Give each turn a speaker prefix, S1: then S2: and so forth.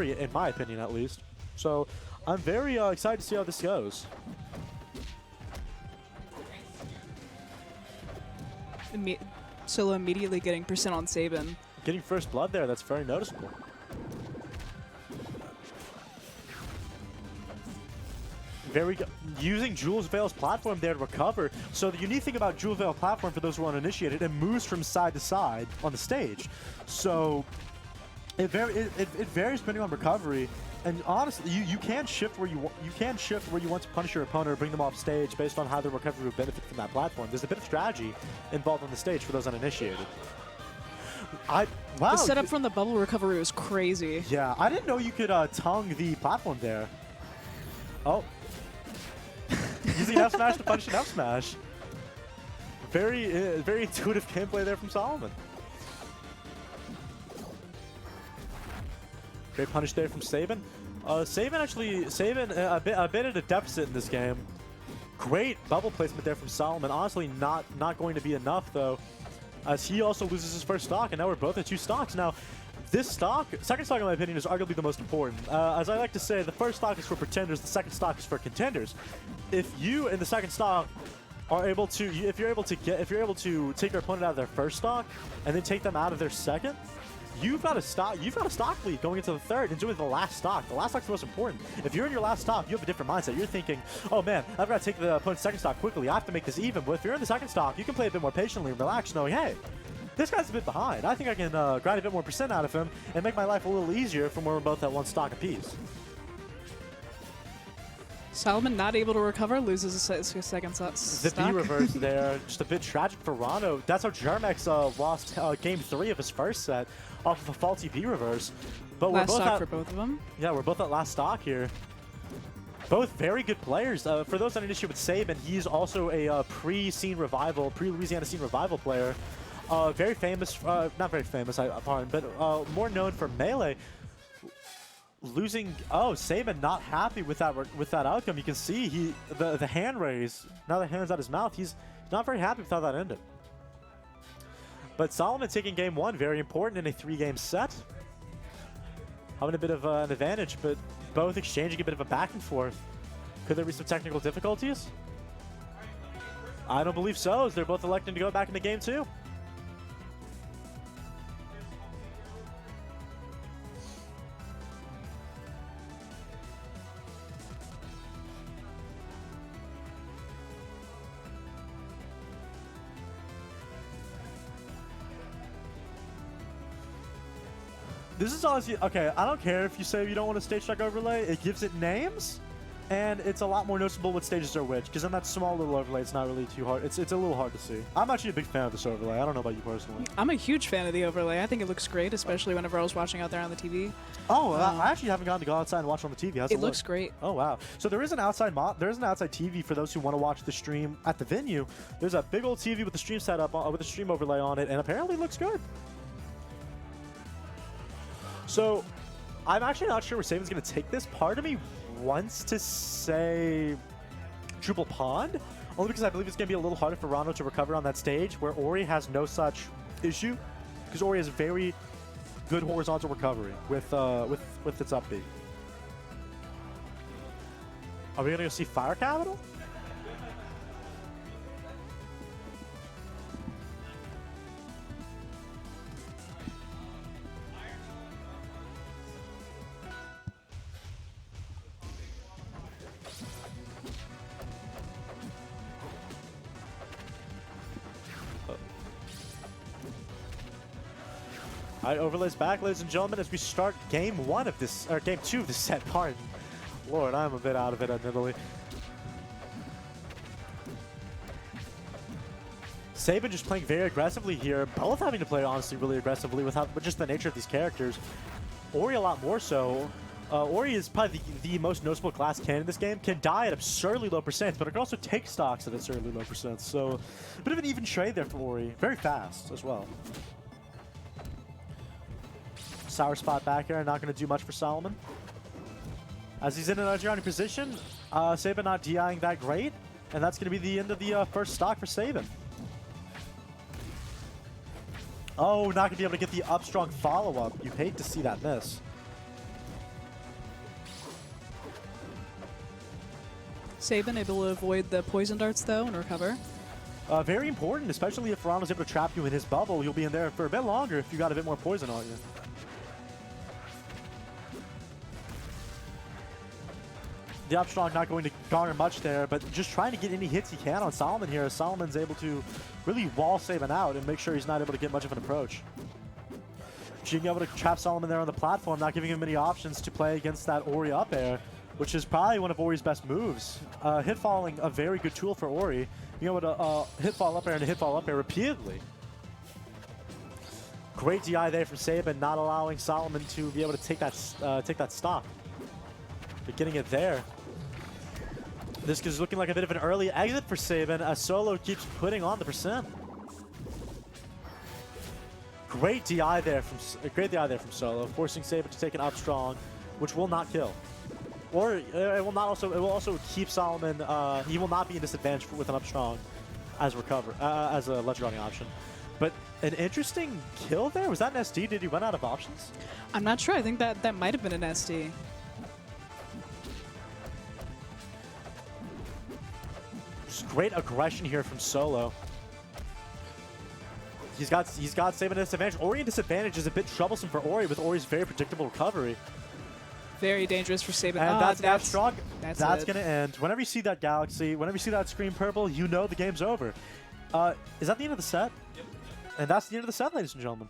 S1: Ori, in my opinion at least. So I'm very excited to see how this goes.
S2: Solo immediately getting percent on Sabin.
S1: Getting first blood there, that's very noticeable. Very good. Using Jules Veil's platform there to recover. So the unique thing about Jules Veil platform, for those who are uninitiated, it moves from side to side on the stage. So it varies depending on recovery. And honestly, you can shift where you want to punish your opponent or bring them off stage based on how their recovery would benefit from that platform. There's a bit of strategy involved on the stage for those uninitiated. Wow.
S2: The setup from the bubble recovery was crazy.
S1: Yeah, I didn't know you could tongue the platform there. Oh. Using F smash to punish an F smash. Very intuitive gameplay there from Solomon. Great punish there from Sabin. Sabin a bit at a deficit in this game. Great bubble placement there from Solomon. Honestly, not going to be enough though, as he also loses his first stock, and now we're both at 2 stocks. Now, this stock, second stock in my opinion, is arguably the most important. As I like to say, the first stock is for pretenders, the second stock is for contenders. If you in the second stock are able to, if you're able to take your opponent out of their first stock and then take them out of their second, you've got a stock lead going into the third and doing the last stock. The last stock's the most important. If you're in your last stock, you have a different mindset. You're thinking, oh man, I've got to take the opponent's second stock quickly. I have to make this even. But if you're in the second stock, you can play a bit more patiently and relax, knowing, hey, this guy's a bit behind. I think I can grind a bit more percent out of him and make my life a little easier from where we're both at 1 stock apiece.
S2: Solomon not able to recover, loses a second stock.
S1: The B reverse there, just a bit tragic for Ranno. That's how Germex lost game 3 of his first set off of a faulty B reverse. But
S2: last
S1: we're both
S2: stock
S1: at,
S2: for both of them.
S1: Yeah, we're both at last stock here. Both very good players. For those on an issue with Sabin, he's also a pre-Louisiana Scene Revival player. Very famous, not very famous, pardon, but more known for Melee. Losing, Sabin not happy with that outcome. You can see the hand raise. Now the hand's at his mouth. He's not very happy with how that ended. But Solomon taking game 1, very important in a 3-game set. Having a bit of an advantage, but both exchanging a bit of a back and forth. Could there be some technical difficulties? I don't believe so, as they're both electing to go back into game 2. This is honestly, okay, I don't care if you say you don't want a stage check overlay. It gives it names, and it's a lot more noticeable what stages are which, because in that small little overlay, it's not really too hard. It's a little hard to see. I'm actually a big fan of this overlay. I don't know about you personally.
S2: I'm a huge fan of the overlay. I think it looks great, especially whenever I was watching out there on the TV.
S1: Oh, I actually haven't gotten to go outside and watch on the TV. How's it look?
S2: Looks great.
S1: Oh wow! So there is an outside TV for those who want to watch the stream at the venue. There's a big old TV with the stream setup with a stream overlay on it, and apparently it looks good. So, I'm actually not sure where Sabin's going to take this. Part of me wants to say Triple Pond, only because I believe it's going to be a little harder for Ranno to recover on that stage, where Ori has no such issue, because Ori has very good horizontal recovery with its up B. Are we going to go see Fire Capital? All right, overlays back, ladies and gentlemen, as we start game 1 of this, or game 2 of this set. Pardon, Lord, I'm a bit out of it, admittedly. Sabin just playing very aggressively here, both having to play honestly really aggressively with just the nature of these characters. Ori a lot more so. Ori is probably the most noticeable class can in this game. Can die at absurdly low percents, but it can also take stocks at absurdly low percents. So a bit of an even trade there for Ori. Very fast as well. Sour spot back here, not going to do much for Solomon. As he's in an Adriani position, Sabin not DIing that great, and that's going to be the end of the first stock for Sabin. Oh, not going to be able to get the up strong follow-up. You hate to see that miss.
S2: Sabin able to avoid the poison darts though and recover.
S1: Very important, especially if Ranno's able to trap you in his bubble. You'll be in there for a bit longer if you got a bit more poison on you. The Upstrong not going to garner much there, but just trying to get any hits he can on Solomon here, as Solomon's able to really wall Sabin out and make sure he's not able to get much of an approach. Being able to trap Solomon there on the platform, not giving him many options to play against that Ori up air, which is probably one of Ori's best moves. Hit falling, a very good tool for Ori. Being able to hit fall up air and hit fall up air repeatedly. Great DI there from Sabin, not allowing Solomon to be able to take that stock. But getting it there. This is looking like a bit of an early exit for Sabin as Solo keeps putting on the percent. Great DI there from Solo, forcing Sabin to take an up strong, which will not kill. Or it will also keep Solomon. He will not be in disadvantage with an up strong as as a ledge guarding option. But an interesting kill there. Was that an SD? Did he run out of options?
S2: I'm not sure. I think that might have been an SD.
S1: Just great aggression here from Solo. He's got Sabin at disadvantage. Ori in disadvantage is a bit troublesome for Ori with Ori's very predictable recovery.
S2: Very dangerous for Sabin.
S1: And that's strong.
S2: That's
S1: going to end. Whenever you see that Galaxy, whenever you see that screen purple, you know the game's over. Is that the end of the set? Yep. And that's the end of the set, ladies and gentlemen.